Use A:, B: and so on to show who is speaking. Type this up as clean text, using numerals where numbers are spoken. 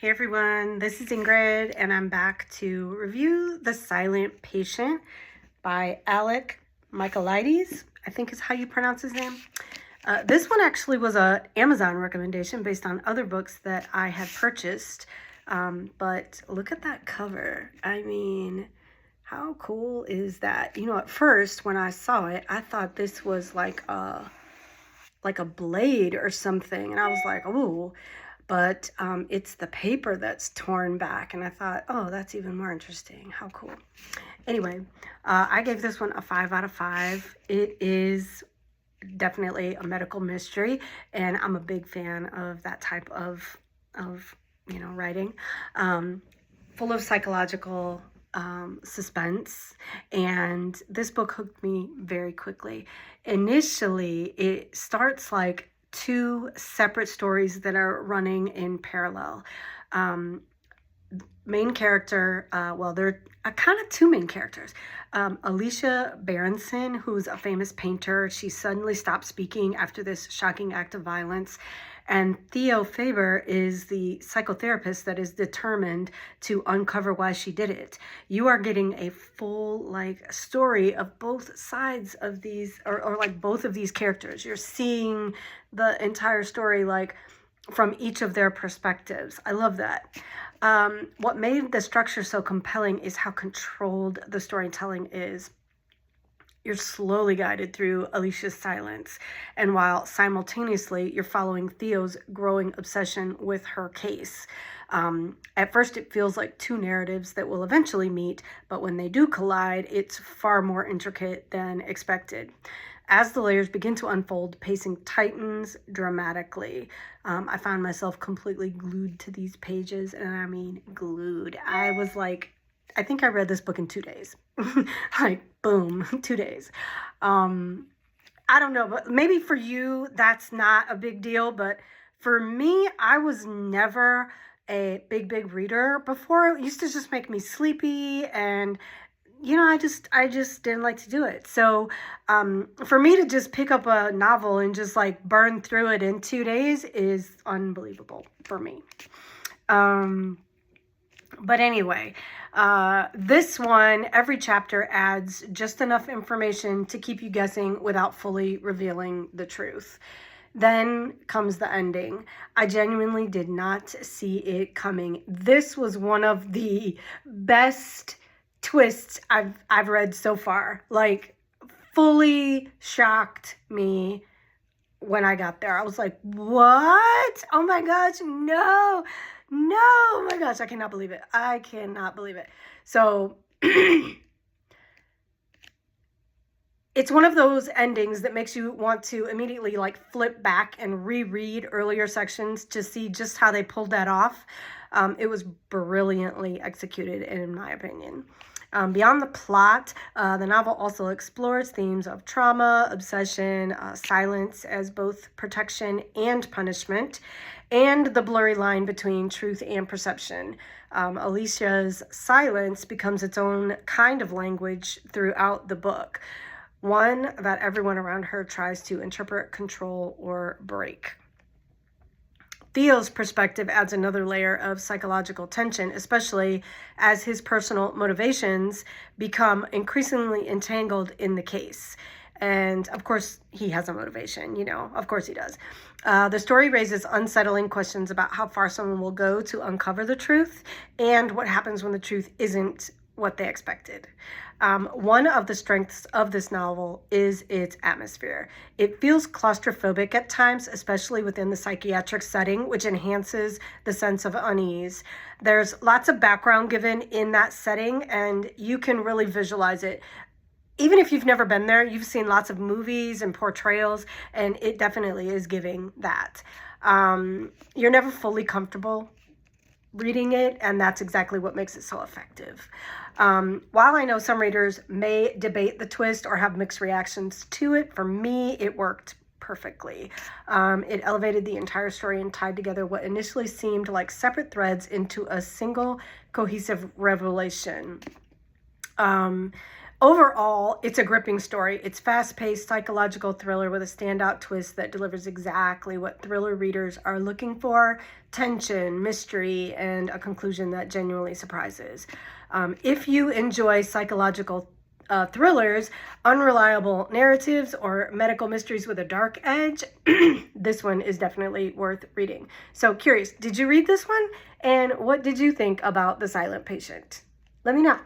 A: Hey everyone, this is Ingrid, and I'm back to review The Silent Patient by Michaelides, I think is how you pronounce his name. This one actually was an Amazon recommendation based on other books that I had purchased. But look at that cover. I mean, how cool is that? You know, at first when I saw it, I thought this was like a blade or something, and I was like, oh. But it's the paper that's torn back, and I thought, oh, that's even more interesting. How cool. Anyway, I gave this one a 5 out of 5. It is definitely a medical mystery, and I'm a big fan of that type of writing. Full of psychological suspense, and this book hooked me very quickly. Initially, it starts like two separate stories that are running in parallel. Main character, well, there are kind of two main characters. Alicia Berenson, who's a famous painter, she suddenly stopped speaking after this shocking act of violence. And Theo Faber is the psychotherapist that is determined to uncover why she did it. You are getting a full story of both sides of these, or both of these characters. You're seeing the entire story from each of their perspectives. I love that. What made the structure so compelling is how controlled the storytelling is. You're slowly guided through Alicia's silence, and while simultaneously you're following Theo's growing obsession with her case. At first it feels like two narratives that will eventually meet, but when they do collide, it's far more intricate than expected. As the layers begin to unfold, pacing tightens dramatically. I found myself completely glued to these pages, and I mean glued. I think I read this book in 2 days. Boom, 2 days. I don't know, but maybe for you, that's not a big deal. But for me, I was never a big reader before. It used to just make me sleepy, and I just didn't like to do it. So for me to just pick up a novel and just burn through it in 2 days is unbelievable for me. But anyway, this one, every chapter adds just enough information to keep you guessing without fully revealing the truth. Then comes the ending. I genuinely did not see it coming. This was one of the best twists I've read so far. Fully shocked me when I got there. I was like, what? Oh my gosh, no, oh my gosh, I cannot believe it. So it's one of those endings that makes you want to immediately flip back and reread earlier sections to see just how they pulled that off. It was brilliantly executed, in my opinion. Beyond the plot, the novel also explores themes of trauma, obsession, silence as both protection and punishment, and the blurry line between truth and perception. Alicia's silence becomes its own kind of language throughout the book, one that everyone around her tries to interpret, control, or break. Theo's perspective adds another layer of psychological tension, especially as his personal motivations become increasingly entangled in the case. And of course, he has a motivation, of course he does. The story raises unsettling questions about how far someone will go to uncover the truth and what happens when the truth isn't what they expected. One of the strengths of this novel is its atmosphere. It feels claustrophobic at times, especially within the psychiatric setting, which enhances the sense of unease. There's lots of background given in that setting, and you can really visualize it. Even if you've never been there, you've seen lots of movies and portrayals, and it definitely is giving that. You're never fully comfortable reading it, and that's exactly what makes it so effective. While I know some readers may debate the twist or have mixed reactions to it, for me, it worked perfectly. It elevated the entire story and tied together what initially seemed like separate threads into a single cohesive revelation. Overall, it's a gripping story. It's fast-paced psychological thriller with a standout twist that delivers exactly what thriller readers are looking for: tension, mystery, and a conclusion that genuinely surprises. If you enjoy psychological thrillers, unreliable narratives, or medical mysteries with a dark edge, this one is definitely worth reading. So curious, did you read this one? And what did you think about The Silent Patient? Let me know.